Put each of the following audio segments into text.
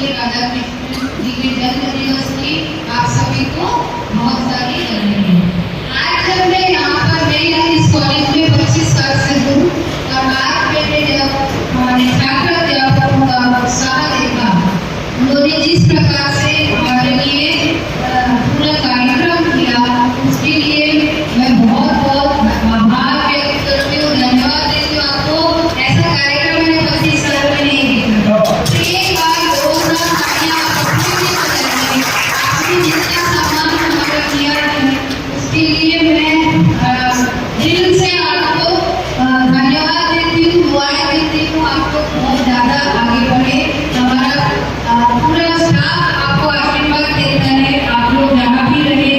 श्री राधा कृष्ण जी के जन्म दिवस की आप सभी को बहुत सारी बधाई। आज जब मैं यहाँ पर मैं इस कॉलेज में 25 साल से हूँ और आज मैंने जब हमारे छात्र अध्यापकों का उत्साह देखा, उन्होंने जिस प्रकार से हमारे लिए पूरा कार्यक्रम किया, उसके लिए मैं बहुत बहुत आभार व्यक्त करती हूँ, धन्यवाद देती हूँ आपको। ऐसा कार्यक्रम मैंने 25 साल में नहीं देखा। एक बार आपने जितना सम्मान हमारा किया है, उसके लिए मैं दिल से आपको धन्यवाद देती हूँ, दुआएं देती हूँ आपको बहुत ज़्यादा आगे बढ़े। हमारा पूरा स्टाफ आपको आशीर्वाद देता है, आप लोग जहाँ भी रहे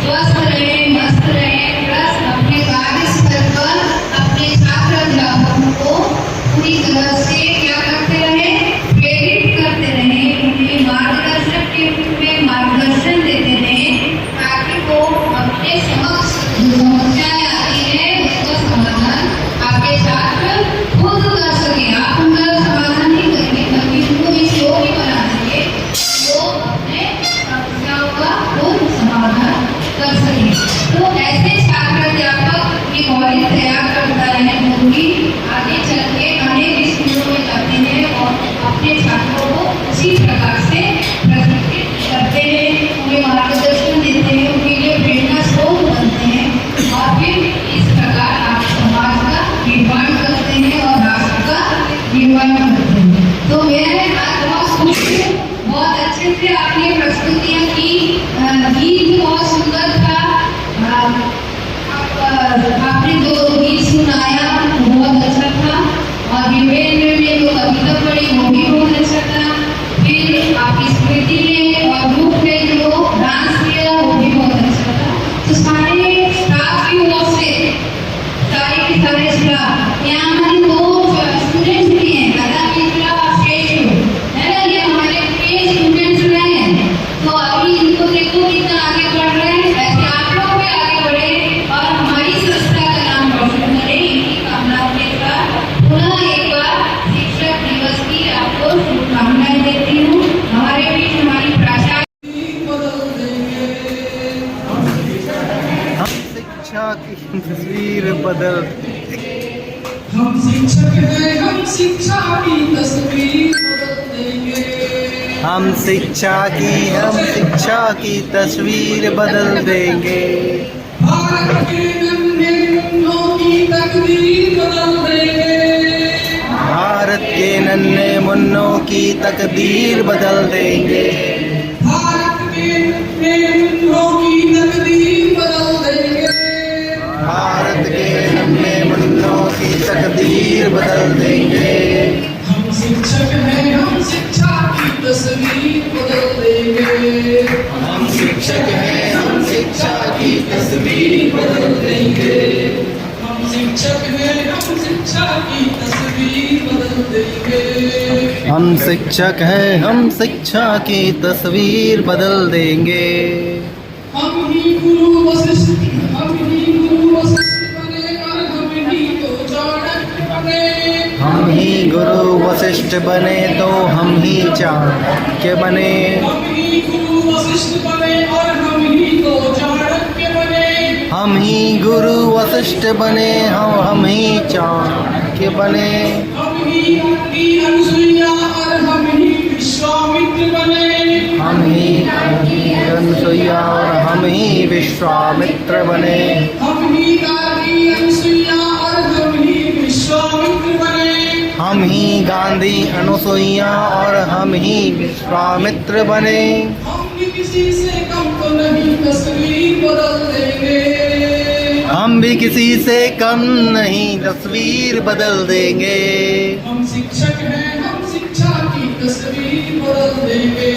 स्वस्थ रहे, मस्त रहे, प्लस अपने कार्यस्थल पर अपने छात्र अध्यापकों को पूरी तरह से क्या करते रहे, प्रेरित करते रहे, उन्हें मार्गदर्शक के रूप में मार्गदर्शन देते रहे, ताकि वो अपने समक्ष जो समस्याएं आती है उसका समाधान आपके छात्र खुद कर सके। आप उनका समाधान नहीं करेंगे, बल्कि उनको इस योग्य बना देंगे वो अपने समस्याओं का खुद समाधान कर सके। तो ऐसे छात्र अध्यापक ये कॉलेज तैयार करता है, जो कि आगे चल के अनेक स्कूलों में जाते हैं और अपने छात्रों को उसी प्रकार से प्रशिक्षित करते हैं, उन्हें मार्गदर्शन देते हैं, उनके लिए प्रेरणा स्रोत बनते हैं और फिर इस प्रकार आप समाज का निर्माण करते हैं और राष्ट्र का निर्माण करते हैं। तो मैं आज बहुत खुश हूँ, बहुत अच्छे से आपने प्रस्तुतियाँ की, गीत बहुत सुंदर था, आपने जो गीत सुनाया बहुत अच्छा था और विवेक ने जो कविता पढ़ी वो भी बहुत अच्छा था। फिर आपकी स्मृति ने और ग्रुप ने जो डांस किया वो भी बहुत अच्छा था। तो सारे स्टाफ की ओर से सारे के सारे स्टाफ, यहाँ हमारे दो स्टूडेंट्स भी हैं, दादा मिश्रा और श्रेष्ठ है ना, ये हमारे प्रिय स्टूडेंट्स रहे हैं। तो अभी इनको देखो कितना आगे बढ़ रहे हैं, ऐसे आप लोग भी आगे बढ़े और हमारी संस्था का नाम रोशन करें, इनकी कामनाओं के साथ पुनः एक बार शिक्षक दिवस की आपको शुभकामनाएं देती हूँ। हमारे बीच हमारी प्राचार्य शिक्षा की तस्वीर बदल, हम शिक्षक हैं, हम शिक्षा की तस्वीर बदल देंगे। हम शिक्षा की तस्वीर बदल देंगे। भारत के नन्हे मुन्नों की तकदीर बदल देंगे। भारत के नन्हे मुन्नों की तकदीर बदल देंगे। भारत के नन्हे मुन्नों की तकदीर बदल देंगे। भारत के नन्हे मुन्नों की तकदीर बदल देंगे। हम शिक्षक हैं, हम शिक्षा की तस्वीर बदल देंगे। हम शिक्षक हैं, हम शिक्षा की तस्वीर बदल देंगे। हम शिक्षक हैं, हम शिक्षा की तस्वीर बदल देंगे। हम शिक्षक हैं, हम शिक्षा की तस्वीर बदल देंगे। हम ही गुरु वशिष्ठ बने और हम ही तो चाणक्य बने। हम ही गुरु वशिष्ठ बने तो हम ही चाणक्य बने। हम ही गुरु वशिष्ठ बने और हम ही तो चाणक्य बने। हम ही गुरु वशिष्ठ बने हम ही चाणक्य बने। हम ही अनसुईया और हम ही विश्वामित्र बने। हम ही अनसुईया और हम ही विश्वामित्र बने। हम ही गांधी अनसुईया और हम ही विश्वामित्र बने। हम ही गांधी अनुसुईया और हम ही विश्वामित्र बने। हम भी किसी से कम तो नहीं तस्वीर बदल देंगे। हम भी किसी से कम नहीं तस्वीर बदल देंगे। हम शिक्षक हैं, हम शिक्षा की तस्वीर बदल देंगे।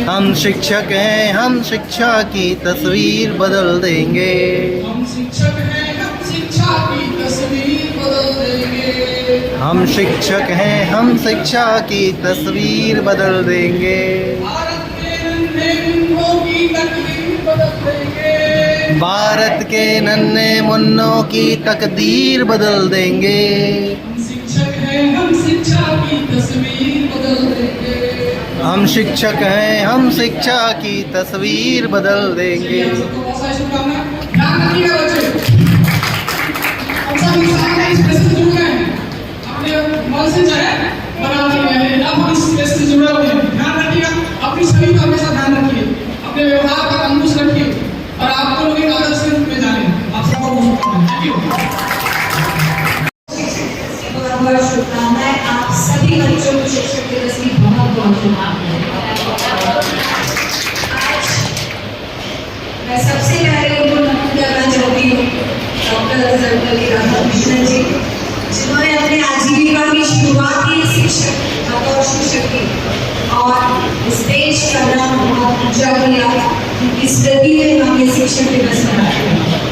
हम शिक्षक हैं, हम शिक्षा की तस्वीर बदल देंगे। हम शिक्षक हैं, हम शिक्षा की तस्वीर बदल देंगे। हम शिक्षक हैं, हम शिक्षा की तस्वीर बदल देंगे। भारत के नन्हे मुन्नों की तकदीर बदल देंगे। भारत के नन्हे मुन्नों की तकदीर बदल देंगे। हम शिक्षक हैं, हम शिक्षा की तस्वीर बदल देंगे। हम शिक्षक हैं, हम शिक्षा की तस्वीर बदल देंगे। हम सबको बहुत सारी शुभकामनाएं। ध्यान रखिएगा बच्चे, हम सब इंसान हैं, इस प्रेस से जुड़ गए हैं, अपने मन से चाहे बना लिए हैं, अब हम इस प्रेस से जुड़े हुए हैं। ध्यान रखिएगा, अपनी छवि का हमेशा ध्यान रखिए, अपने व्यवहार का अंकुश रखिए और आपको लोग एक आदर्श के रूप में जाने। आप सबको बहुत शुभकामनाएं। Thank you. बहुत बहुत शुभकामनाएं। आप सभी बच्चों को शिक्षक दिवस की बहुत बहुत शुभकामनाएं। आज मैं सबसे पहले उनको नमन करना चाहती हूँ डॉक्टर सर्वपल्ली राधाकृष्णन जी, जिन्होंने अपने आजीविका की शुरुआत की शिक्षक बतौर शिक्षक की और इस देश का नाम बहुत ऊंचा किया। इस प्रति में हम ये शिक्षक दिवस मनाते हैं।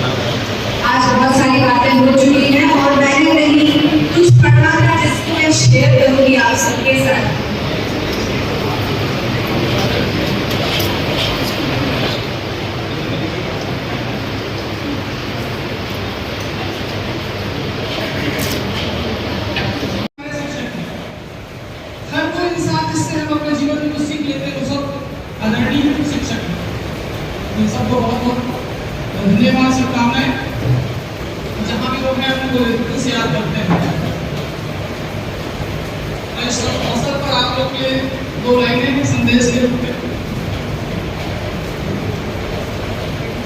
आज बहुत सारी बातें हो चुकी हैं और मैंने नहीं कुछ पढ़ा था जिसको मैं शेयर करूंगी आप सबके साथ। हर कोई इंसान जिससे हम अपने जीवन में कुछ सीख लेते हैं वो सब आदरणीय शिक्षक हैं। इन सबको बहुत बहुत धन्यवाद, शुभकामनाएं। जहाँ भी लोग हैं उनको दिल से याद करते हैं। इस अवसर पर आप लोग के दो लाइनें संदेश के रूप में।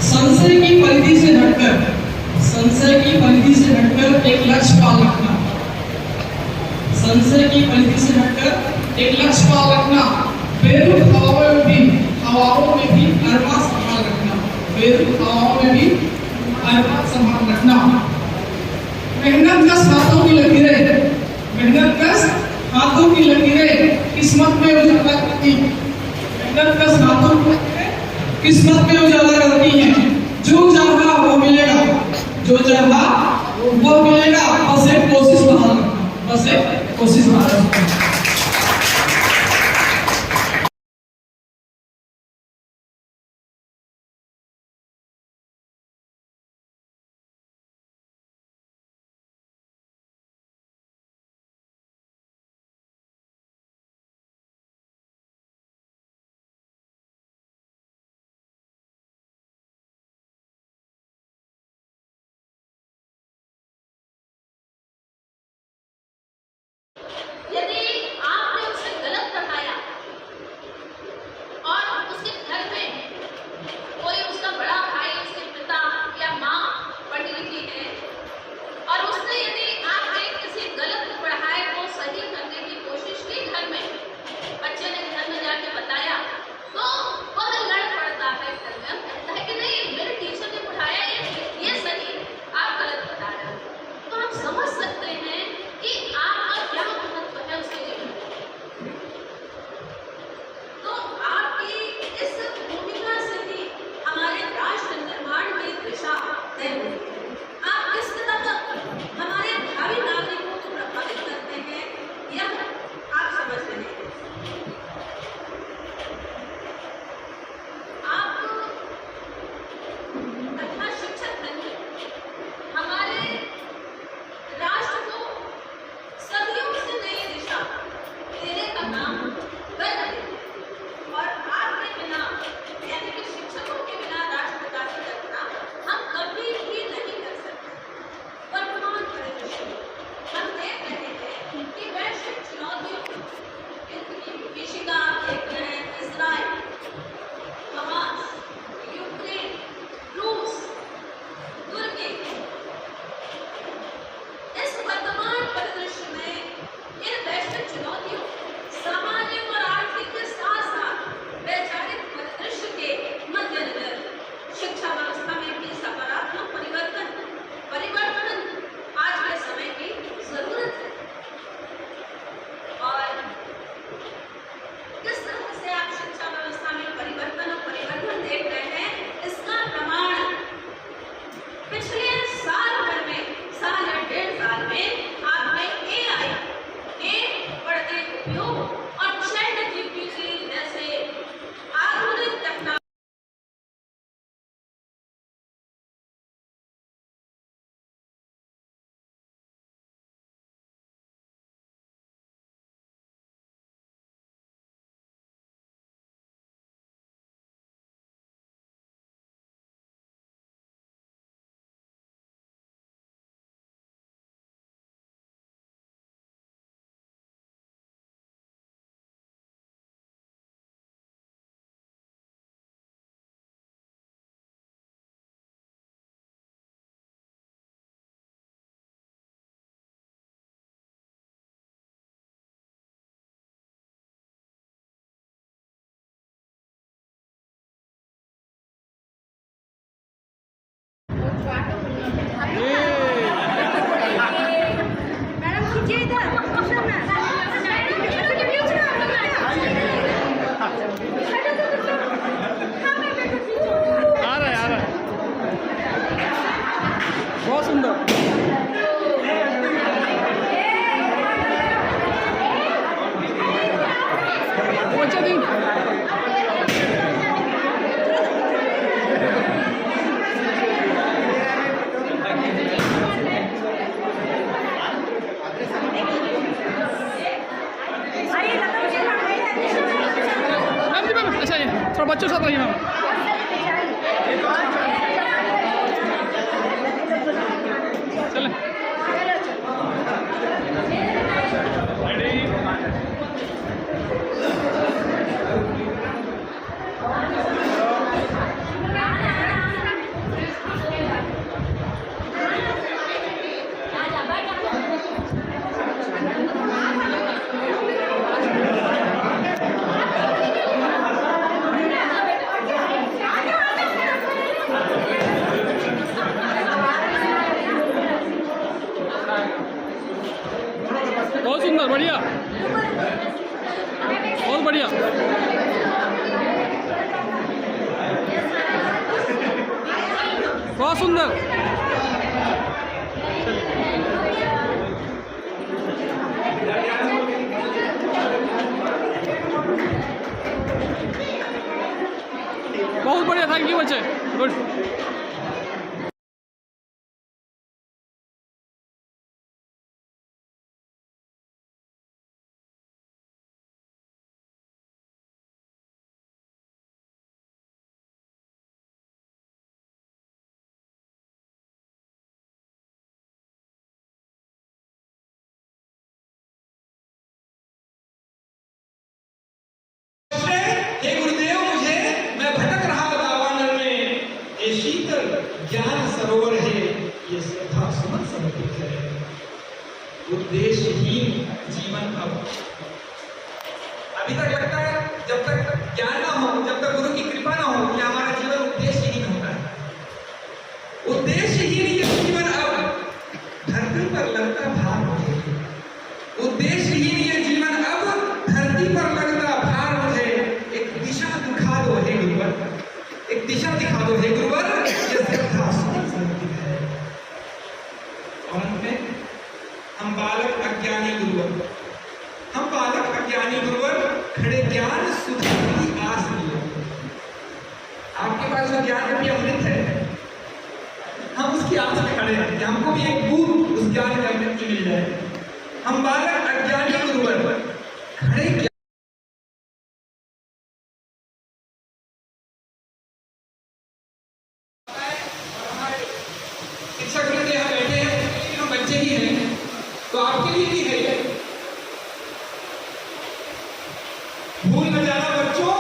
संशय की परिधि से हटकर, संशय की परिधि से हटकर एक लक्ष्य पाल रखना, संशय की परिधि से हटकर एक लक्ष्य पाल रखना, बेरुख हवाओं में भी अरमा संभाल रखना, बेरुख हवाओं में भी अरमा संभाल रखना। मेहनत कस हाथों की लकीरें, मेहनत कस हाथों की लकीरें किस्मत में उजाला करती, मेहनत कस हाथों की लकीरें किस्मत में उजाला करती हैं। जो चाहा वो मिलेगा, जो चाहा वो मिलेगा, बस एक कोशिश बहाल रखना, बस एक कोशिश बहाल रखना। यदि मैडम खींचिए इधर आ रहा है बहुत सुंदर। पहुंचा दिन मैम जी मैम अच्छा ये थोड़ा बच्चों के साथ रहिए मैम। चलें बहुत सुंदर बढ़िया बहुत बढ़िया। बहुत सुंदर बहुत बढ़िया। थैंक यू बच्चे गुड। हे गुरुदेव मुझे मैं भटक रहा दावानल में, ये शीतल ज्ञान सरोवर है, ये श्रद्धा सुमन समर्पित है। उद्देश्यहीन जीवन अब अभी तक लगता है जब तक ज्ञान ना हो, जब तक गुरु की कृपा ना हो कि हमारा जीवन उद्देश्यहीन होता है। उद्देश्यहीन ये जीवन अब धरती पर लगता भार मुझे। उद्देश्यहीन ये जीवन अब धरती पर लगता भार मुझे। एक दिशा दिखा दो हे गुरुवर, एक दिशा दिखा दो हे गुरुवर, ये श्रद्धा समर्पित है। और अंत में हम बालक अज्ञानी गुरुवर, हम बालक अज्ञानी गुरुवर खड़े ज्ञान सुधा की आस लिए। आपके पास जो ज्ञान रूपी अमृत है, हम उसकी आस में खड़े हैं कि हमको भी एक बूंद उस ज्ञान के अमृत की मिल जाए। हम बालक अज्ञानी गुरुवर खड़े शिक्षक लोग यहाँ बैठे हैं, लेकिन हम बच्चे ही हैं, तो आपके लिए भी है भूल न जाना बच्चों।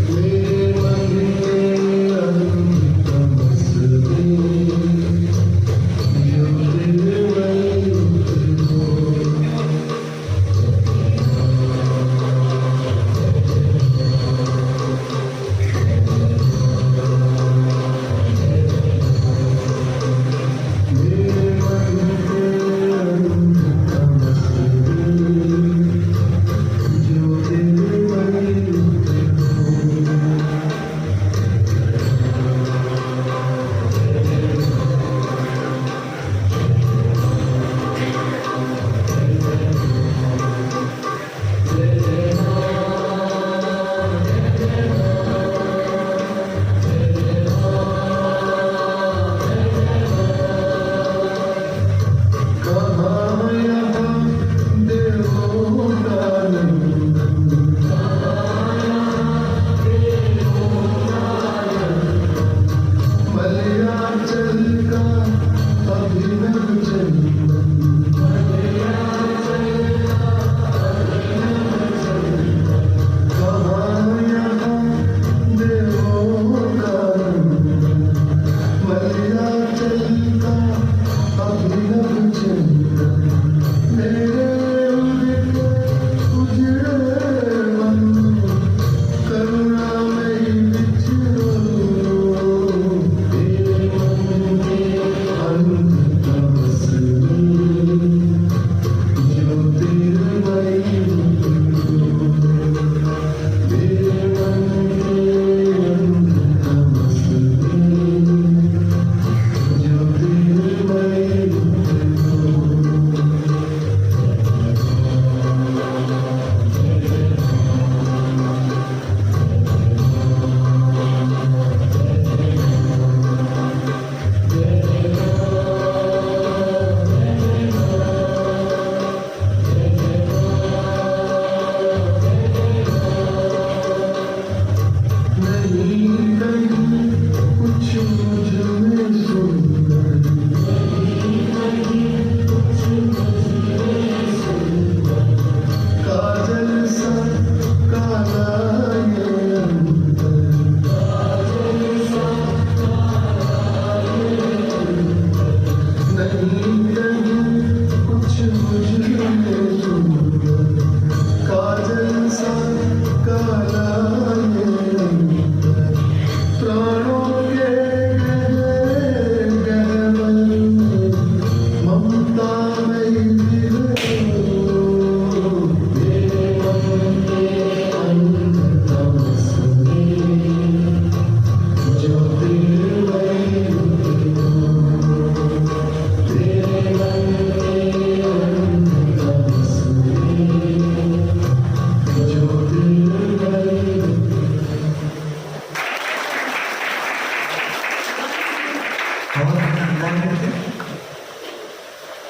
मेरे मन में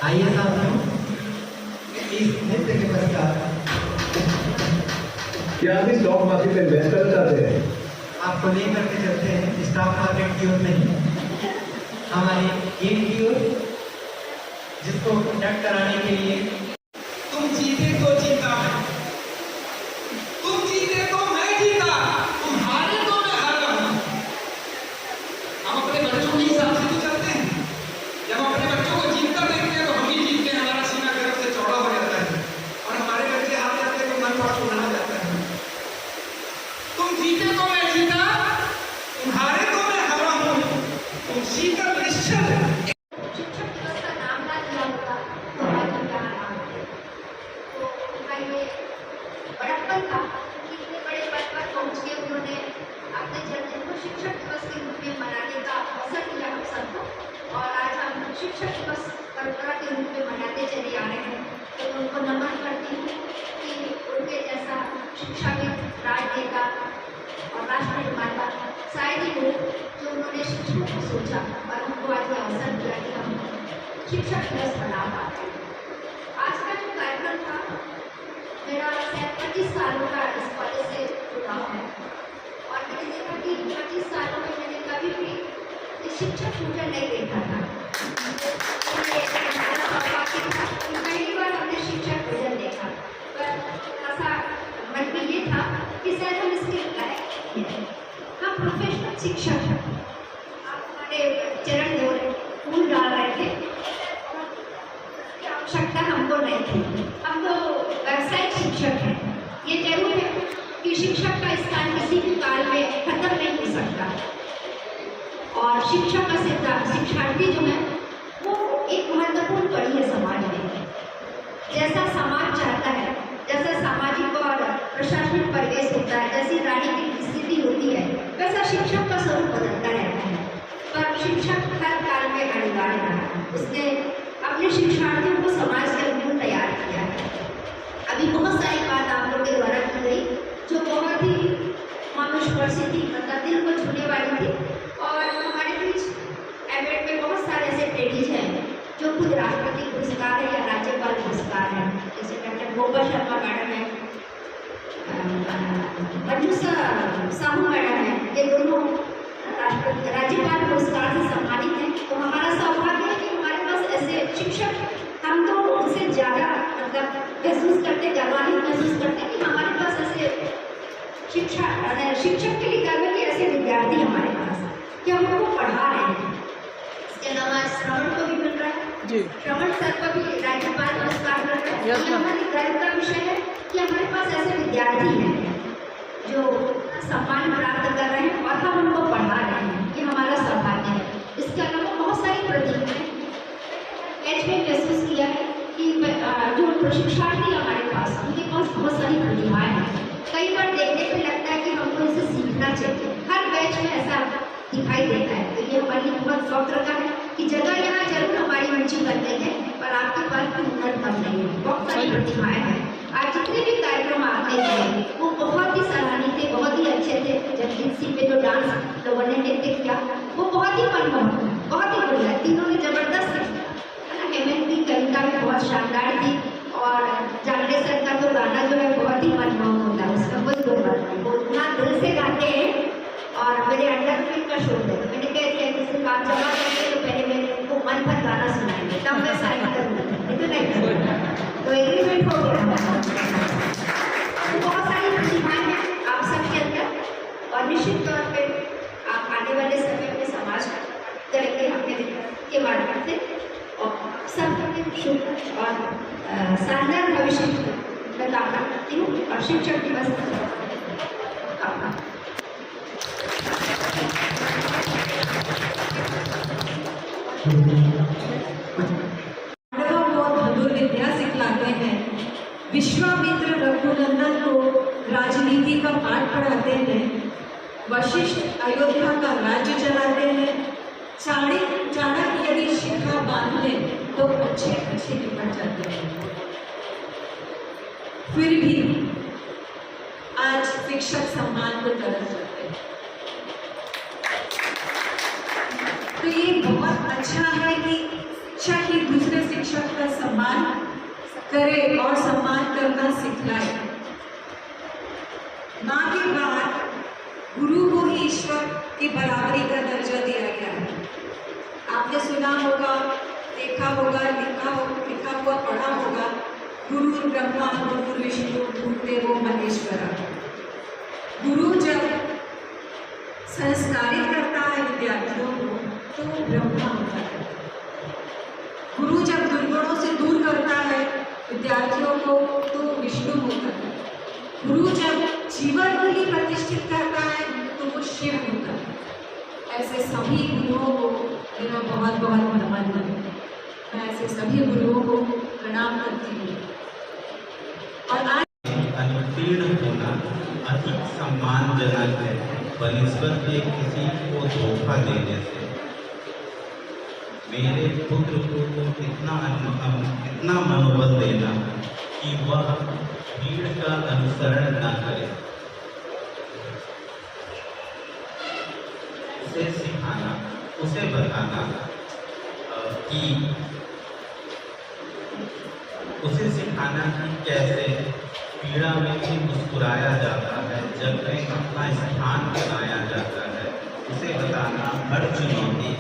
आइए साथियों, इस नृत्य के पश्चात क्या आप स्टॉक मार्केट में इन्वेस्ट करना चाहते हैं? आपको लेकर के चलते हैं स्टॉक मार्केट की ओर नहीं, हमारी गेम की ओर, जिसको कंडक्ट कराने के लिए तुम जीते तो जीता मैं, तुम जीते तो मैं जीता, तुम हारे तो मैं हारा हूं। हम अपने बच्चों के हिसाब से तो चलते हैं, जब अपने बच्चों को जीतता देखते हैं तो हम भी जीतते हैं, हमारा सीना गर्व से चौड़ा हो जाता है और हमारे बच्चे हार जाते हैं तो मन पास उड़ा जाता है। तुम जीते तो मैं जीता, तुम हारे तो मैं हारा हूं, तुम शीतल निश्चल। शिक्षक दिवस का नाम ना दिया होता तो आज हम यहाँ ना होते। तो उनका ये बड़प्पन था कि इतने बड़े पद पर पहुँच के उन्होंने अपने जन्मदिन को शिक्षक दिवस के रूप में मनाने का अवसर दिया हम सबको, और आज हम शिक्षक दिवस परंपरा के रूप में मनाते चले आ रहे हैं। तो उनको नमन करती हूँ कि उनके जैसा शिक्षाविद, राजनेता और राष्ट्र निर्माता शायद ही हो जो उन्होंने शिक्षकों को सोचा और हमको आज ये अवसर दिया कि हम शिक्षक दिवस मना पाते हैं। आज का जो कार्यक्रम था, मेरा शायद 25 सालों का इस कॉलेज से जुड़ाव है और मैंने देखा कि 25 सालों में मैंने कभी भी इस शिक्षक पूजन नहीं देखा था। पहली बार हमने शिक्षक पूजन देखा, पर ऐसा मन में ये था कि शायद हम इसके लायक हैं। हम प्रोफेशनल शिक्षक हैं, आप हमारे चरण धो रहे, फूल डाल रहे थे, आवश्यकता हमको नहीं थी। हम तो व्यावसायिक शिक्षक हैं। ये जरूर है कि शिक्षक का स्थान किसी भी काल में खत्म नहीं हो सकता, और शिक्षक का सिद्धांत शिक्षार्थी जो है वो एक महत्वपूर्ण कड़ी है समाज में। जैसा समाज चाहता है, जैसा सामाजिक और प्रशासनिक परिवेश होता है, जैसी राजनीतिक स्थिति होती है, वैसा शिक्षक का स्वरूप बदलता रहता है। पर शिक्षक हर काल में अनिवार्य रहा। उसने अपने शिक्षार्थियों को समाज के अनुकूल तैयार किया है। अभी बहुत सारी बात आप लोगों के द्वारा की गई जो बहुत ही मानुषवर्षी थी, मतलब दिल को छूने वाली थी। और हमारे बीच एमएड में बहुत सारे ऐसे ट्रेडिज हैं जो खुद राष्ट्रपति पुरस्कार है या राज्यपाल पुरस्कार है, जैसे डॉक्टर गोपाल शर्मा मैडम है, मंजूषा साहू मैडम है, ये दोनों राष्ट्रपति राज्यपाल पुरस्कार से सम्मानित हैं। तो हमारा सौभाग्य है कि हमारे पास ऐसे शिक्षक, हम तो उनसे ज़्यादा मतलब महसूस करते, गर्वान्वित महसूस करते कि हमारे पास ऐसे शिक्षक के लिए गर्व के ऐसे विद्यार्थी हमारे पास कि हम उनको पढ़ा रहे हैं। इसके अलावा श्रवण को भी मिल रहा है जी, श्रवण सर को भी राज्यपाल पुरस्कार मिल रहा है। Yes, ये हमारे गर्व का विषय है कि हमारे पास ऐसे विद्यार्थी हैं जो सम्मान प्राप्त कर रहे हैं और हम उनको पढ़ा रहे हैं। ये हमारा सौभाग्य है। इसके अलावा बहुत सारी प्रतिभा हैं। एच में महसूस किया है कि जो प्रशिक्षार्थी हमारे पास, उनके पास बहुत सारी प्रतिभाएं हैं। कई बार देखने पे लगता है कि हमको इसे सीखना चाहिए। हर बैच में ऐसा दिखाई देता है। तो ये हमारे लिए बहुत फख्र का है कि जगह यहाँ जरूर हमारी ऊंची बन गई है, पर आपके पास भी हुनर कम नहीं है। बहुत सारी प्रतिभाएं हैं। आज जितने भी कार्यक्रम आते हैं वो बहुत ही सराहनीय थे, बहुत ही अच्छे थे। जगदीश पे जो डांस लोगों ने नृत्य किया वो बहुत ही मनमोहक है, बहुत ही बढ़िया। तीनों ने जबरदस्त है ना। हेमंत की कविता भी बहुत शानदार थी और जागड़े सर का तो गाना जो है बहुत ही मनमोहक होता है, उसका कोई दो बात नहीं। वो इतना दिल से गाते हैं तब मैं साइन करूँगी, नहीं तो नहीं करूँगी। तो एग्रीमेंट हो गया। तो बहुत सारी प्रतिभाएं हैं आप सबके अंदर और निश्चित तौर पे आप आने वाले समय में समाज करेंगे अपने के माध्यम से और सबके शुभ और शानदार भविष्य की मैं कामना करती हूँ और शिक्षक दिवस कामना। धनुर्विद्या सिखलाते हैं, विश्वामित्र रघुनंदन को राजनीति का पाठ पढ़ाते हैं, वशिष्ठ अयोध्या का राज्य चलाते हैं, चाणक्य यदि शिखा बांध ले तो अच्छे अच्छे निपट जाते हैं। फिर भी आज शिक्षक सम्मान को तरस जाते हैं। तो ये बहुत अच्छा है कि शिक्षक ही दूसरे शिक्षक का सम्मान करे और सम्मान करना सिखलाए। माँ के बाद गुरु को ही ईश्वर की बराबरी का दर्जा दिया गया है। आपने सुना होगा, देखा होगा, लिखा हुआ पढ़ा होगा, गुरु ब्रह्मा गुरु विष्णु गुरुदेवो महेश्वरा। गुरु जब संस्कारित करता है विद्यार्थियों को तो वो ब्रह्मा होता है। गुरु जब दुर्गुणों से दूर करता है विद्यार्थियों को तो विष्णु होता है। गुरु जब जीवन को ही प्रतिष्ठित करता है तो वो शिव होता है। ऐसे सभी गुरुओं को मेरा बहुत बहुत नमन है। मैं ऐसे सभी गुरुओं को प्रणाम करती हूँ। और आज अनुत्तीर्ण होना अधिक सम्मानजनक है बनिस्बत के किसी को धोखा देने से। मेरे पुत्र को इतना मनोबल देना कि वह भीड़ का अनुसरण न करे, उसे सिखाना, उसे बताना कि उसे सिखाना कि कैसे पीड़ा में भी मुस्कुराया जाता है, जब में अपना स्थान बनाया जाता है। उसे बताना हर चुनौती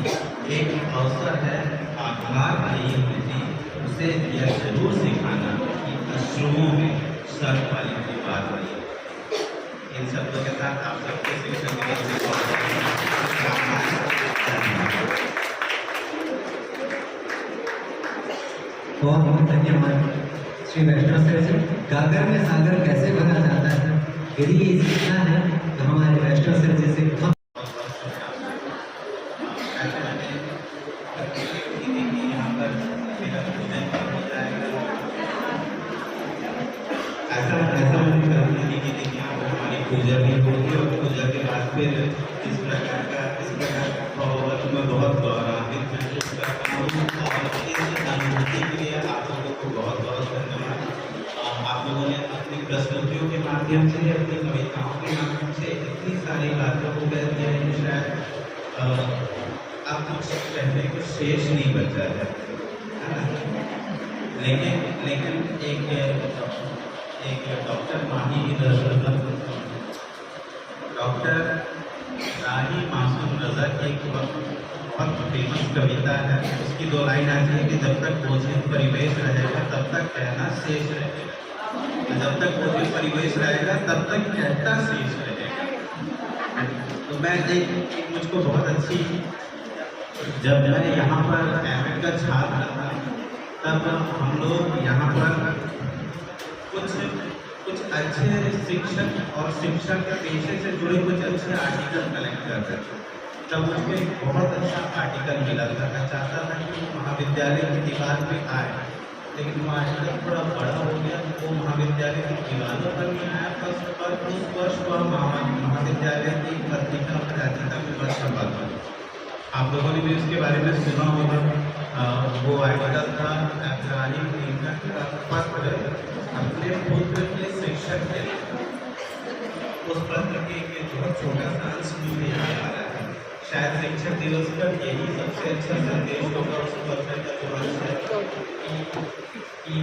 एक अवसर है, आभार नहीं होती। उसे यह जरूर सिखाना कि अश्रुओं में शर्त वाली कोई बात नहीं। इन शब्दों के साथ आप सबके शिक्षक दिवस की बहुत बहुत धन्यवाद श्री वैष्णव सर जी। गागर में सागर कैसे भरा जाता है, यदि ये सीखना है तो हमारे वैष्णव सर जी से पूजा भी होगी और पूजा के बाद फिर इस प्रकार का मैं बहुत गौरवान्वित महसूस करता हूँ और इस अनुभूति के लिए आप लोगों को बहुत बहुत धन्यवाद। आप लोगों ने अपनी प्रस्तुतियों के माध्यम से, अपनी कविताओं के माध्यम से इतनी सारी बातों को कह दिया है कि शायद आप कुछ कहने को शेष नहीं बचा है ना। लेकिन एक डॉक्टर डॉक्टर राही मासूम रजा की एक बहुत फेमस कविता है। उसकी दो लाइन आती है कि जब तक भोजन परिवेश रहेगा तब तक कहना शेष रहेगा, जब तक भोजन परिवेश रहेगा तब तक कहता शेष रहेगा। तो मैं एक मुझको बहुत अच्छी, जब मैं यहाँ पर एमएड का छात्र था तब हम लोग यहाँ पर कुछ अच्छे शिक्षक और शिक्षक पेशे से जुड़े कुछ अच्छे आर्टिकल कलेक्ट करते थे। तब मुझे बहुत अच्छा आर्टिकल मिला था। मैं चाहता था कि वो महाविद्यालय की दीवार पे आए, लेकिन वो आर्टिकल थोड़ा बड़ा हो गया, वो महाविद्यालय की दीवारों पर नहीं आया। पर उस वर्ष वह महाविद्यालय की पत्रिका पत्रिका में वर्ष छपा था। आप लोगों ने भी उसके बारे में सुना होगा। वो आर्टिकल था पत्र अपने पुत्र के शिक्षक के लिए। उस पत्र के बहुत छोटा सा अंश मुझे याद आ रहा है। शायद शिक्षक दिवस पर यही सबसे अच्छा संदेश होगा उस पत्र का जो अंश है कि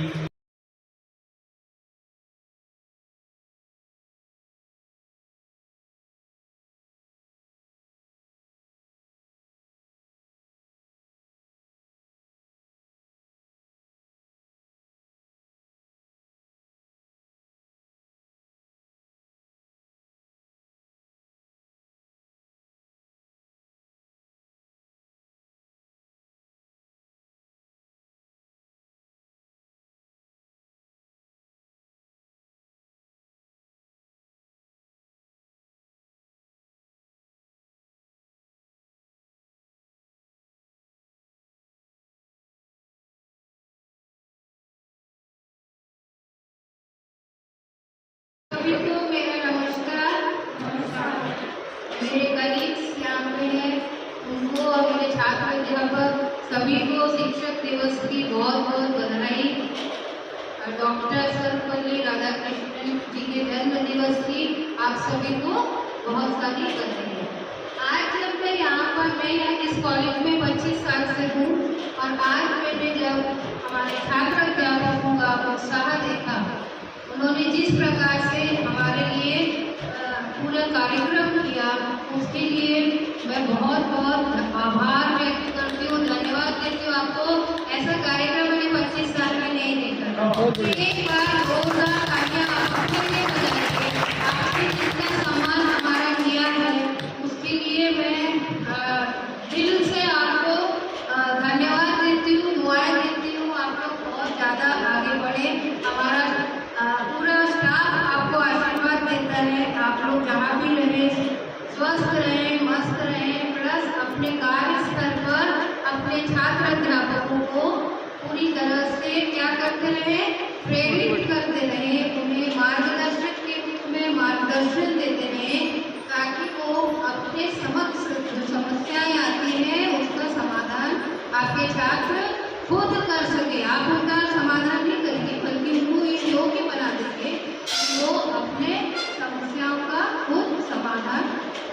मेरे कलीग्स यहाँ पे हैं, उनको और मेरे छात्र अध्यापक सभी को शिक्षक दिवस की बहुत बहुत बधाई। डॉक्टर सर्वपल्ली राधाकृष्णन जी के जन्म दिवस की आप सभी को बहुत सारी बधाई। आज जब मैं यहाँ पर, मैं यहाँ इस कॉलेज में 25 साल से हूँ और आज मैंने जब हमारे छात्र अध्यापकों का उत्साह देखा, उन्होंने जिस प्रकार से हमारे लिए पूरा कार्यक्रम किया, उसके लिए मैं बहुत बहुत आभार व्यक्त करती हूँ, धन्यवाद देती हूँ आपको। ऐसा कार्यक्रम मैंने 25 साल में नहीं देखा। एक बार जोरदार तालियां आपके लिए बजाइए। आपने जितना सम्मान हमारा किया है उसके लिए मैं दिल से आपको धन्यवाद देती हूँ, दुआएं देती हूँ। आप लोग बहुत ज़्यादा आगे बढ़े, हमारा पूरा स्टाफ आपको आशीर्वाद देता है। आप लोग जहाँ भी रहें स्वस्थ रहें, मस्त रहें, प्लस अपने कार्य स्तर पर अपने छात्र अध्यापकों को पूरी तरह से क्या करते रहे, प्रेरित करते रहे, उन्हें मार्गदर्शक के रूप में मार्गदर्शन देते रहे, ताकि वो अपने समक्ष जो समस्याएं आती हैं उसका समाधान आपके छात्र खुद कर सके। आप उनका समाधान नहीं करेंगे बल्कि उनको ये योग्य बना देंगे कि वो अपने समस्याओं का खुद समाधान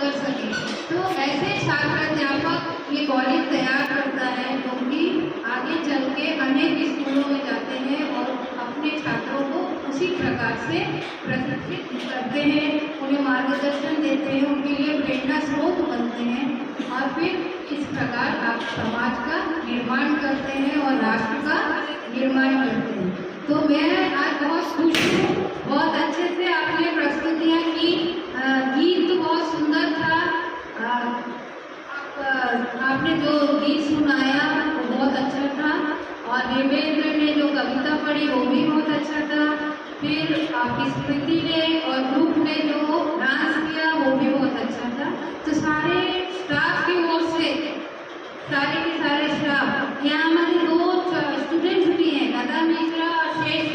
कर सके। तो ऐसे छात्र अध्यापक ये कॉलेज तैयार करता है, क्योंकि आगे चल के अनेक स्कूलों में जाते हैं और अपने छात्रों को उसी प्रकार से प्रशिक्षित करते हैं, उन्हें मार्गदर्शन देते हैं, उनके लिए प्रेरणा स्रोत बनते हैं और फिर इस प्रकार आप समाज का निर्माण करते हैं और राष्ट्र का निर्माण करते हैं। तो मैं आज बहुत खुश हूँ, बहुत अच्छे से आपने प्रस्तुतियाँ की, गीत तो बहुत सुंदर था। आपने जो गीत सुनाया वो बहुत अच्छा था और देवेंद्र ने जो कविता पढ़ी वो भी बहुत अच्छा था। फिर आपकी स्मृति ने और ग्रुप ने जो डांस किया वो भी बहुत अच्छा था। तो सारे स्टाफ की ओर से, सारे के सारे स्टाफ, यहाँ हमारे 2 स्टूडेंट्स भी हैं, लता मिश्रा और शेष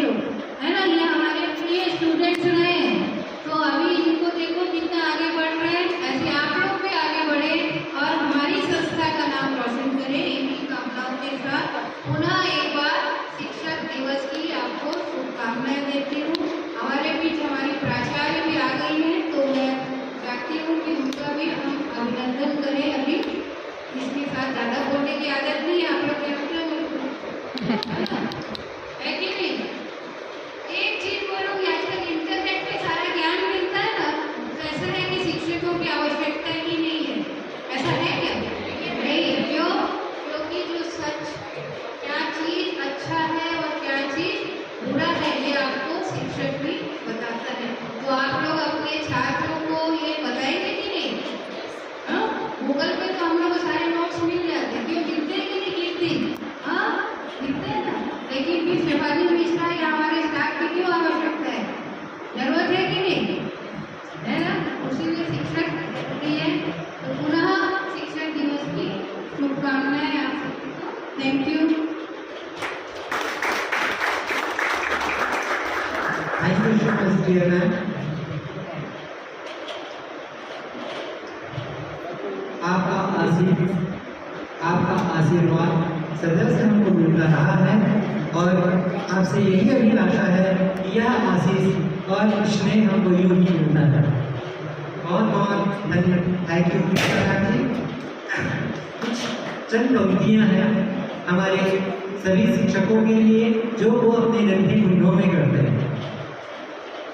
है ना, ये हमारे प्रिय स्टूडेंट्स रहे हैं। तो अभी इनको देखो कितना आगे बढ़ रहे हैं, ऐसे आप लोग भी आगे बढ़े और हमारी संस्था का नाम रोशन करें, इन्हीं कामनाओं के साथ पुनः एक बार शिक्षक दिवस की आपको शुभकामनाएं देती हूँ। हमारे बीच हमारी प्राचार्य भी आ गई हैं, तो मैं चाहती हूँ कि उनका भी हम अभिनंदन करें। अभी इसके साथ ज़्यादा बोलने की आदत नहीं है, आप लोग कहते है कि नहीं? एक चीज बोलूँगी, आजकल इंटरनेट पे सारा ज्ञान मिलता है ना, तो ऐसा है कि शिक्षकों की आवश्यकता ही नहीं है। ऐसा है क्या? नहीं। क्यों? क्योंकि जो सच, क्या चीज अच्छा है और क्या चीज बुरा है, ये आपको शिक्षक भी बताता है। तो आप लोग अपने छात्रों को ये बताएंगे कि नहीं? गूगल पे तो हम लोग को सारे नोट्स मिल जाते हैं, क्यों गिरते हैं कि नहीं गिरते? हाँ, गिरते हैं ना। लेकिन फिर शेफाली मिश्रा या हमारे स्टाफ की क्यों आवश्यकता है? जरूरत है कि नहीं? है ना? उसीलिए शिक्षक भी है। तो पुनः शिक्षक दिवस की शुभकामनाएं आप सबको। Thank you. Thank you so much dear ma'am. आपका आशीर्वाद सदैव से हमको मिलता रहा है और आपसे यही अभिलाषा है कि यह आशीष और स्नेह हमको यूं ही मिलता है। बहुत बहुत धन्यवाद। थैंक यू जी। कुछ चंद पंक्तियाँ हैं हमारे सभी शिक्षकों के लिए जो वो अपने नन्ही मुंडों में करते हैं।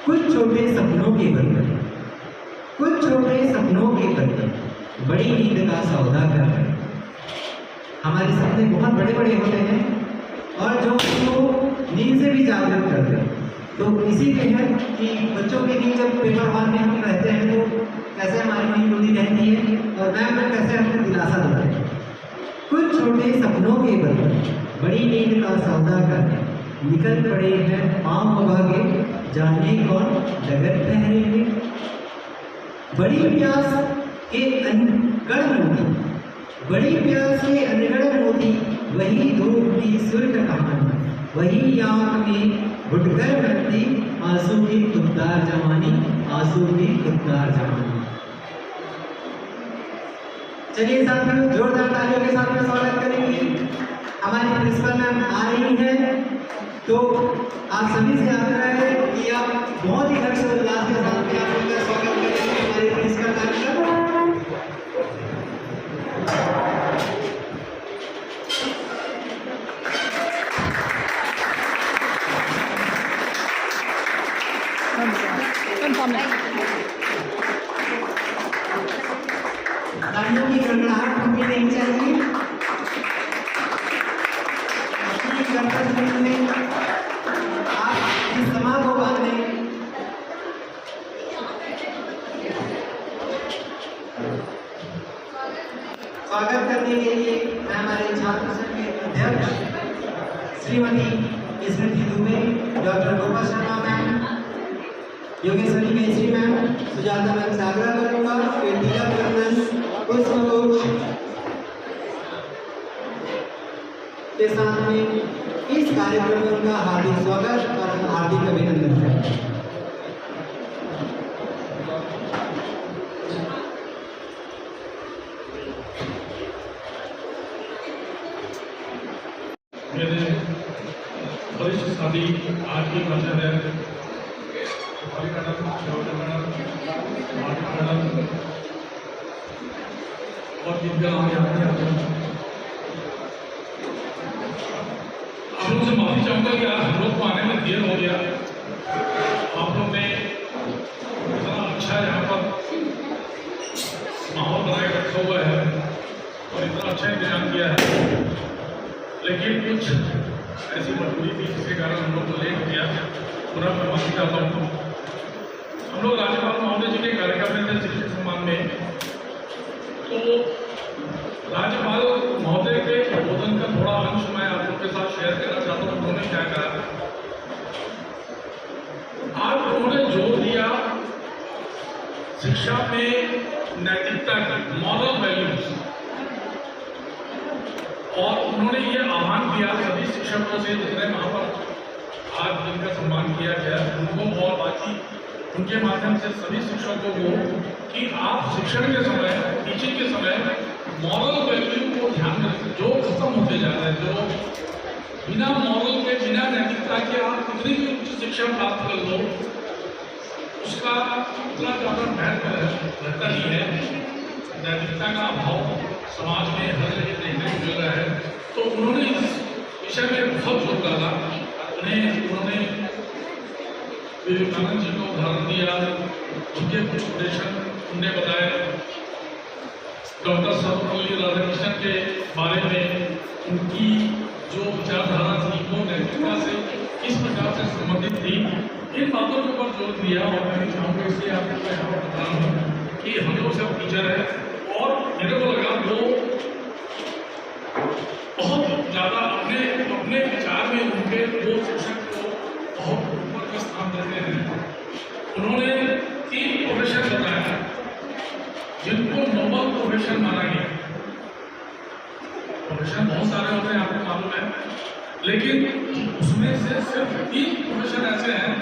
कुछ छोटे सपनों के बदले, कुछ छोटे सपनों के बदले बड़ी नींद का सौदा कर रहे हैं। हमारे सपने बहुत बड़े बड़े होते हैं और जो उनको नींद से भी जागरूक करते हैं। तो इसी के है कि बच्चों के लिए जब पेपर हॉल में हम रहते हैं तो कैसे हमारी नींद होती रहती है और मैम लोग कैसे हमें दिलासा देते हैं। कुछ छोटे सपनों के बदले बड़ी नींद का सौदा करके निकल पड़े हैं पाँव भागे, जाने कौन जगत ठहरेंगे। बड़ी प्यास के अनगढ़ मोती, बड़ी प्यास के अनगढ़ मोती, वही धूप की सुर्ख कहानी, वही आँख में घुटकर बनती आंसू की खुददार जवानी, आंसू की खुददार जवानी। चलिए साथियों, जोरदार तालियों के साथ में स्वागत करेंगे। हमारी प्रिंसिपल मैम आ रही हैं, तो आप सभी से आग्रह है कि आप बहुत ही हर्ष और उल्लास के साथ में आप उनका स्वागत करेंगे हमारे प्रिंसिपल मैम का। तालियों की गड़गड़ाहट होनी नहीं चाहिए। अपनी कर्तव्य में आप इस समा को बांधे। स्वागत करने के लिए मैं हमारे छात्र संघ के अध्यक्ष Shrimati Smriti Dubey, doctor Gopal Sharma ma'am, Yogeshwari Kesari ma'am, Sujata ma'am से आग्रह करूंगा कि तिलक बंधन पुष्पगुच्छ के साथ में इस कार्यक्रम में उनका हार्दिक स्वागत और हार्दिक अभिनंदन करें। मेरे वरिष्ठ साथी आज की प्राचार्य मैडम, मैडम और जिनका नाम यहाँ पे आते हैं, आप लोगों से माफी चाहूंगा कि आज हम लोग को आने में देर हो गया। आप लोग ने इतना अच्छा यहाँ पर माहौल बना के रखा हुआ है और इतना अच्छा इंतजाम किया है, लेकिन कुछ ऐसी मजबूरी थी जिसके कारण हम लोग को लेट किया। पूरा मैं माफी चाहता हूँ। हम लोग राज्यपाल महोदय जी के कार्यक्रम में थे शिक्षक सम्मान में, तो राज्यपाल महोदय के संबोधन का थोड़ा अंश मैं आप लोग के साथ शेयर करना चाहता हूँ। उन्होंने क्या कहा, आज उन्होंने जोर दिया शिक्षा में नैतिकता की, मॉरल वैल्यूज, और उन्होंने ये आह्वान किया सभी शिक्षकों से जिन्हें वहां पर आज जिनका सम्मान किया गया उनको, और बाकी उनके माध्यम से सभी शिक्षकों को, कि आप शिक्षण के समय, टीचिंग के समय मॉरल वैल्यू को ध्यान में रखें, जो खत्म होते जा रहे हैं, जो बिना मॉरल के, बिना नैतिकता के आप कितनी भी उच्च शिक्षा प्राप्त कर लो, उसका उतना ज़्यादा महत्व रहता नहीं है। नैतिकता का अभाव समाज में हर जगह देखने को मिल रहा है। तो उन्होंने इस विषय में बहुत जोर डाला। उन्होंने विवेकानंद जी को उदाहरण दिया, उनके कुछ उपदेशन उनने बताए, डॉक्टर सर्वपल्ली राधाकृष्णन के बारे में उनकी जो विचारधारा थी वो नैतिकता से किस प्रकार से संबंधित थी, इन बातों के ऊपर जोर दिया। और मैं चाहूँगा इसलिए आपको मैं यहाँ पर बता रहा हूँ कि हम लोग सब टीचर हैं और मेरे को लगा वो बहुत ज़्यादा अपने विचार में उनके वो शिक्षक को बहुत ऊपर का स्थान देते हैं। उन्होंने 3 प्रोफेशन बताया जिनको नोबल प्रोफेशन माना गया। प्रोफेशन बहुत सारे होते हैं, आपको मालूम है, लेकिन उसमें से सिर्फ 3 प्रोफेशन ऐसे हैं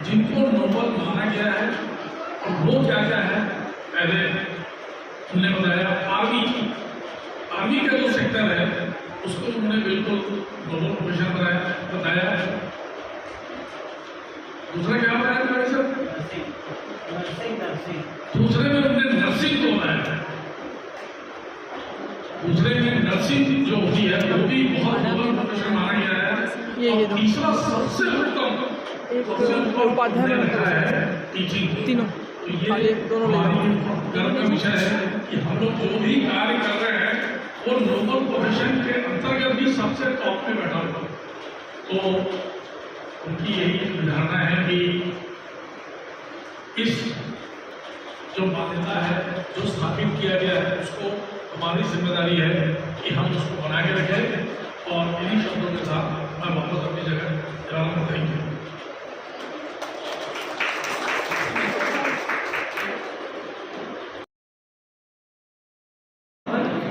जिनको नोबल माना गया है। और वो क्या क्या है, पहले उन्होंने बताया आर्मी का जो सेक्टर है उसको उन्होंने बिल्कुल नोबल प्रोफेशन बताया। दूसरा क्या बताया भाई साहब? दूसरे में उन्होंने नर्सिंग को बनाया। दूसरे में नर्सिंग जो होती है वो भी बहुत नोबल प्रोफेशन माना गया है। और तीसरा सबसे उत्तम उपाध्याय है टीचिंग। तीनों ये गर्व का विषय है कि हम लोग जो भी कार्य कर रहे हैं वो नोबल प्रोफेशन के अंतर्गत भी सबसे टॉप पे बैठा हुआ। तो उनकी यही धारणा है कि इस जो मान्यता है, जो स्थापित किया गया है, उसको हमारी जिम्मेदारी है कि हम उसको बना के रखें। और इन्हीं शब्दों के साथ मैं वापस अपनी जगह जा रहा हूँ। Thank you.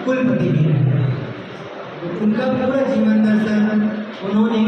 कुलपति भी है, उनका पूरा जीवन दर्शन उन्होंने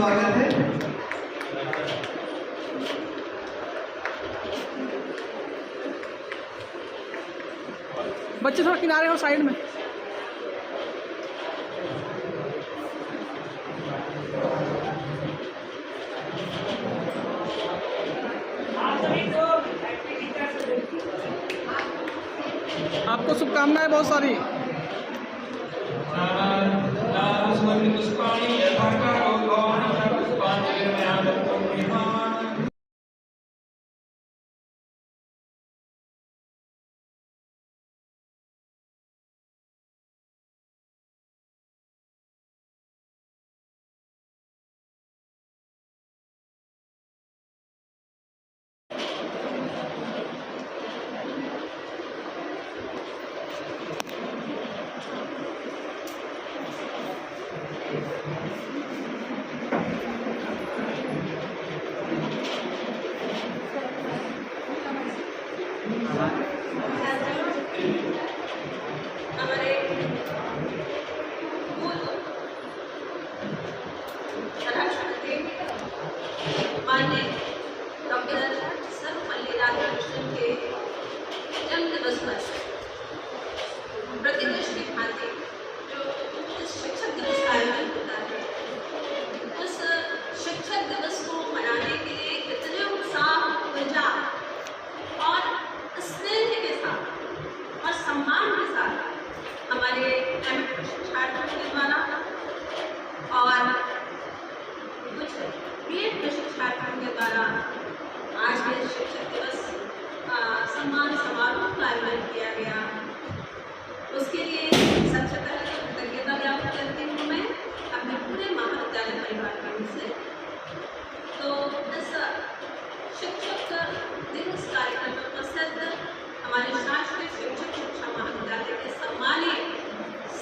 स्वागत है। बच्चे थोड़ा किनारे हो, साइड में। आपको शुभकामनाएं बहुत सारी। हमारे राष्ट्रपति माननीय डॉक्टर सर्वपल्ली राधाकृष्णन के जन्म दिवस पर प्रतिवर्ष की भांति जो इस शिक्षक दिवस का आयोजन होता है, उस शिक्षक दिवस को मनाने के लिए कितने उत्साह, ऊर्जा और स्नेह के साथ और सम्मान के साथ हमारे छात्रों के द्वारा और कुछ बीएड प्रशिक्षार्थियों के द्वारा आज के शिक्षक दिवस सम्मान समारोह का आयोजन किया गया। उसके लिए सबसे पहले कृतज्ञता ज्ञापन करती हूँ मैं अपने पूरे महाविद्यालय परिवार की ओर से। तो इस शिक्षक दिवस कार्यक्रम में उपस्थित हमारे शासकीय शिक्षक शिक्षा महाविद्यालय के सम्मानित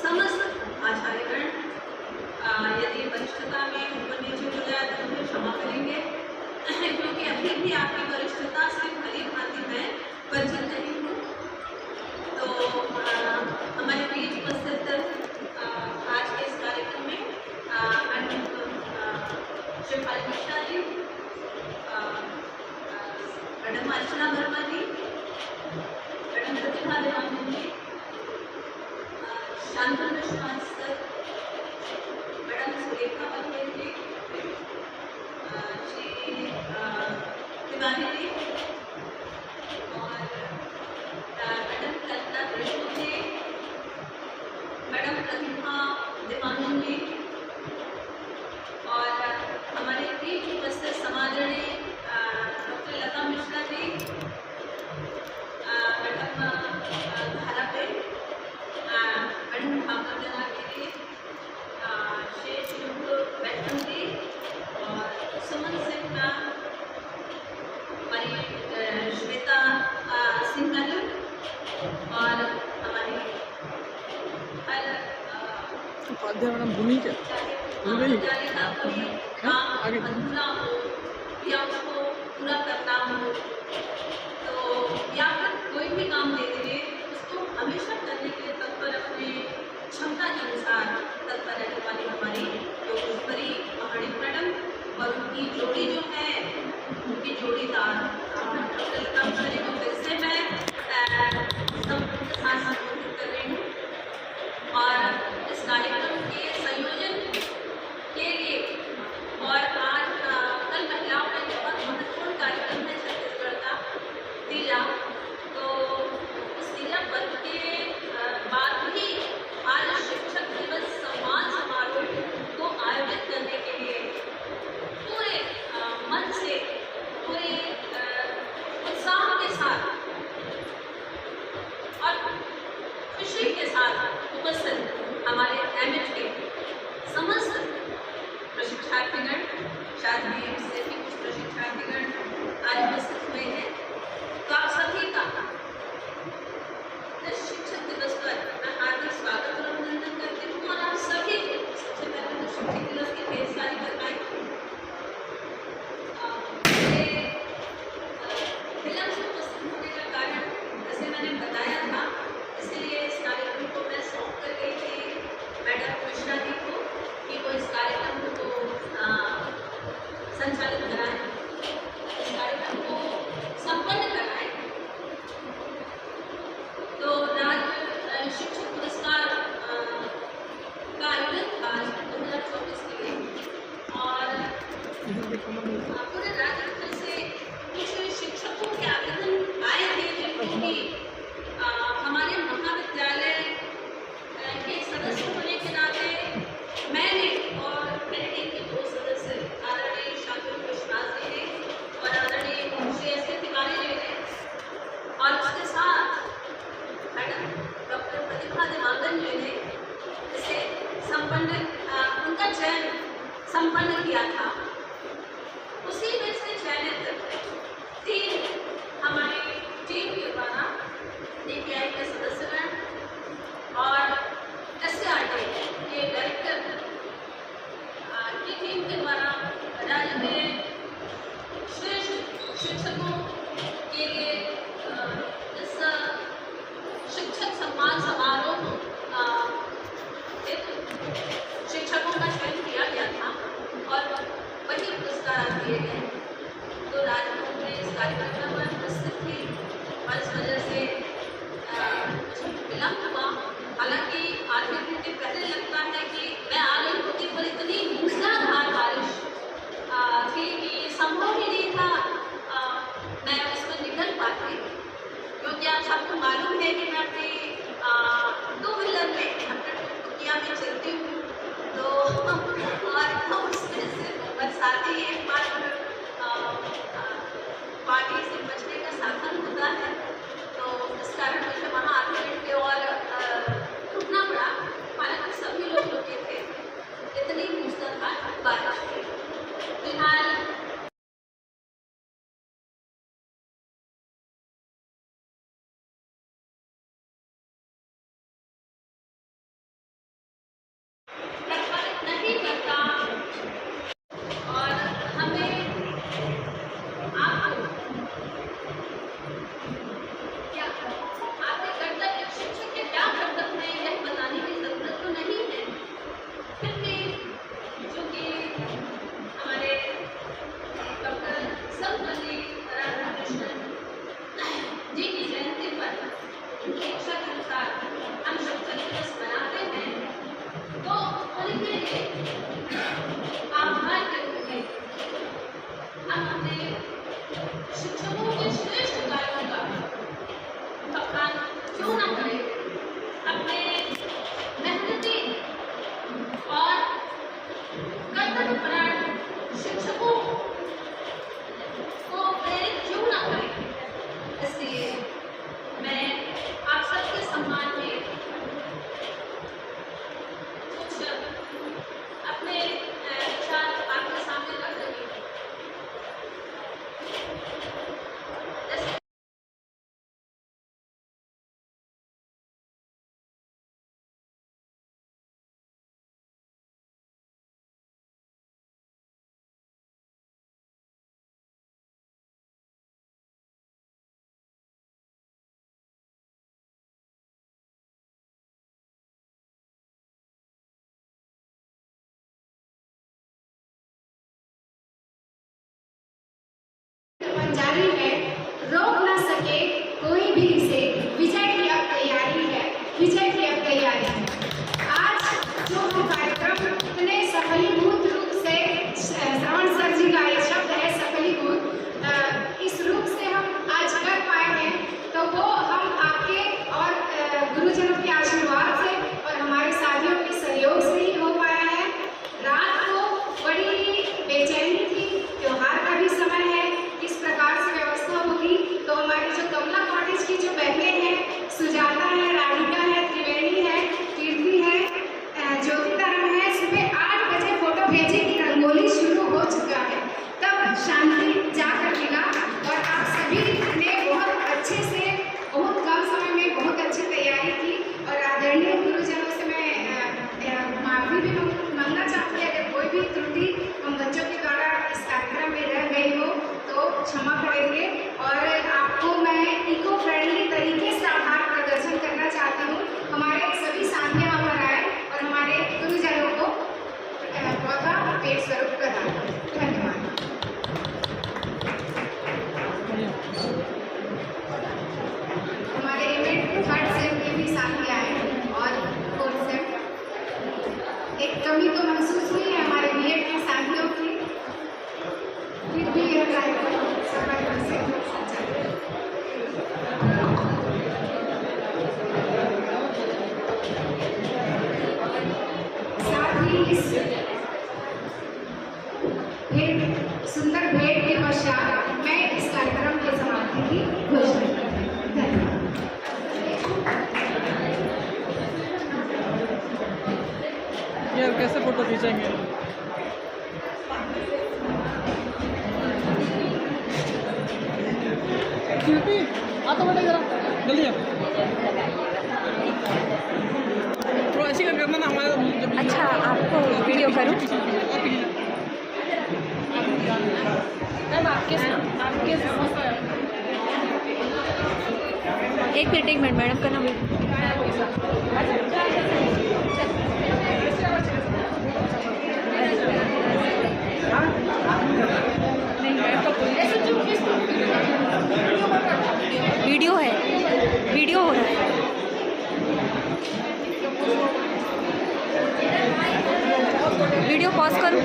समस्त आचार्यगण, यदि वरिष्ठता में ऊपर नीचे हो जाए तो मुझे क्षमा करेंगे, क्योंकि अभी भी आपकी वरिष्ठता से भली भांति मैं परिचित नहीं हूँ। तो हमारे बीच उपस्थित आज के इस कार्यक्रम में शिवपाल मिश्रा जी, मैडम अर्चना वर्मा जी, मैडम प्रतिभा देवानंद जी, शांतनु विश्वास सर, मैडम सुरेखा बघेल जी, श्री तिवारी जी और मैडम कल्पना कृष्ण जी, मैडम प्रतिभा देवानंद जी और हमारे बीच उपस्थित समादरणीय डॉक्टर लता मिश्रा जी, मैडम धाराबेन, मैडम भागवत जनागिरी, श्री शुभ वैष्णव जी और सुमन सिंह मैम, हमारी श्वेता सिंघल और हमारी उपाध्याय मैडम भूमि क्या महाविद्यालय का कोई काम अधूरा हो या उसको पूरा करना हो तो या फिर कोई भी काम दे दीजिए, उसको हमेशा करने के लिए तत्पर, अपने क्षमता के अनुसार तत्पर रहने वाली हमारी योगेश्वरी महाड़ी मैडम और उनकी जोड़ी जो है, उनकी जोड़ीदार डॉक्टर लता मिश्रा जी को फिर से मैं सबके साथ संबोधित कर रही हूँ। और इस कार्यक्रम के संयोजन के लिए और आज कल महिलाओं का बहुत महत्वपूर्ण कार्यक्रम है छत्तीसगढ़ का तीजा, तो उस तीजा पर्व के बाद भी आज शिक्षक दिवस सम्मान समारोह को आयोजित करने के लिए पूरे मन से, पूरे उत्साह के साथ और खुशी के साथ उपस्थित हमारे एमएच के समस्त प्रशिक्षार्थीगण, शायद बीएड से भी कुछ प्रशिक्षार्थीगण आज उपस्थित हुए हैं। तो आप सभी का इस शिक्षक दिवस पर मैं हार्दिक स्वागत और अभिनंदन करती हूँ और आप सभी को सबसे पहले तो शिक्षक दिवस की ढेर सारी बधाई। विलंब से उपस्थित होने का कारण जैसे मैंने बताया था, इसलिए इस कार्यक्रम को मैं सौंप कर गई थी मैडम मिश्रा जी को कि वो इस कार्यक्रम को पूरे राज्य भर से कुछ शिक्षकों के आवेदन आए थे जिनको कि हमारे महाविद्यालय के सदस्य होने के नाते मैंने और मेरे टीम के 2 सदस्य आदरणीय शांति विश्वास जी ने और आदरणीय श्री एस के तिवारी जी ने और उसके साथ मैडम डॉक्टर प्रतिभा देवांगन जी ने इसे उनका चयन संपन्न किया था। उसी में से चयनित 3 हमारी टीम के द्वारा DPI के सदस्यगण और SCRT के डायरेक्टर की टीम के द्वारा राज्य में श्रेष्ठ शिक्षकों के लिए इस शिक्षक सम्मान समारोह शिक्षकों का चयन किया गया था और वही पुरस्कार दिए गए। तो राजभवन में इस कार्यक्रम में उपस्थित थी और इस वजह से विलम्ब हुआ। हालांकि आधे घंटे पहले लगता है कि मैं आ गई होती, पर इतनी मूसलाधार बारिश थी कि संभव ही नहीं था मैं उसमें निकल पाती, क्योंकि आप सबको मालूम है कि मैं अपनी 2 व्हीलर में अपने कुटिया में चलती हूँ। तो और उसमें से बरसाती एक बार पानी से बचने का साधन होता है, तो इस कारण मुझे वहाँ आधे घंटे और रुकना पड़ा। हालांकि सभी लोग रुके थे, इतनी मूसलाधार बारिश थी। फिलहाल नहीं करता और हमें आपको क्या आपके कर्तव्य शिक्षक के क्या कर्तव्य है यह बताने की जरूरत तो नहीं है। फिर भी चूँकि हमारे डॉक्टर सर्वपल्ली राधाकृष्णन जी की जयंती पर उनकी इच्छा के अनुसार हम शिक्षक दिवस मनाते हैं, तो उनके लिए आभार के रूप में हम अपने शिक्षकों के श्रेष्ठ कार्यों का बखान क्यों न करें। अपने मेहनती और कर्तव्यपरायण शिक्षकों को प्रेरित क्यों न करें। इसलिए मैं आप सबके सम्मान में कुछ अपने विचार आपके सामने रख रही हूँ। जारी है, रोक न सके कोई भी इसे, विजय की अब तैयारी है, विजय की अब तैयारी है। आज जो हम कार्यक्रम इतने सफलीभूत रूप से, श्रवण सर जी का ये शब्द है सफलीभूत, इस रूप से हम आज कर पाए हैं, तो वो हम आपके और गुरुजनों के आशीर्वाद से और हमारे साथियों के सहयोग से ही हो पाया है। रात को बड़ी बेचैनी थी, त्योहार का भी समय है, किस प्रकार से व्यवस्था होगी। तो हमारी जो कमला कॉटेज की जो बहनें हैं, सुजाता है, राधिका है, त्रिवेणी है, कीर्ति है, ज्योतिधर्म है, सुबह 8 बजे फोटो भेजे कि रंगोली शुरू हो चुका है, तब शांति जाकर मिला। और आप सभी ने बहुत अच्छे से, बहुत कम समय में बहुत अच्छी तैयारी की। और आदरणीय गुरुजनों से मैं माफी भी मांगना चाहती हूँ, अगर कोई भी त्रुटि हम बच्चों के द्वारा इस कार्यक्रम में रह गई हो तो क्षमा करेंगे। और आपको मैं इको फ्रेंडली तरीके से आभार प्रदर्शन करना चाहती हूँ। हमारे सभी साथी यहाँ पर आए और हमारे गुरुजनों को पौधा पेड़ स्वरूप प्रदान करें। धन्यवाद। सबको खींचेंगे। शिल्पी आ तो बेटा जरा जल्दी आ। थोड़ा ऐसे करके करना ना हमारा। अच्छा आपको वीडियो करूँ? मैम आपके एक मिनट मैडम करना वीडियो है, वीडियो हो रहा है। वीडियो पॉज करो।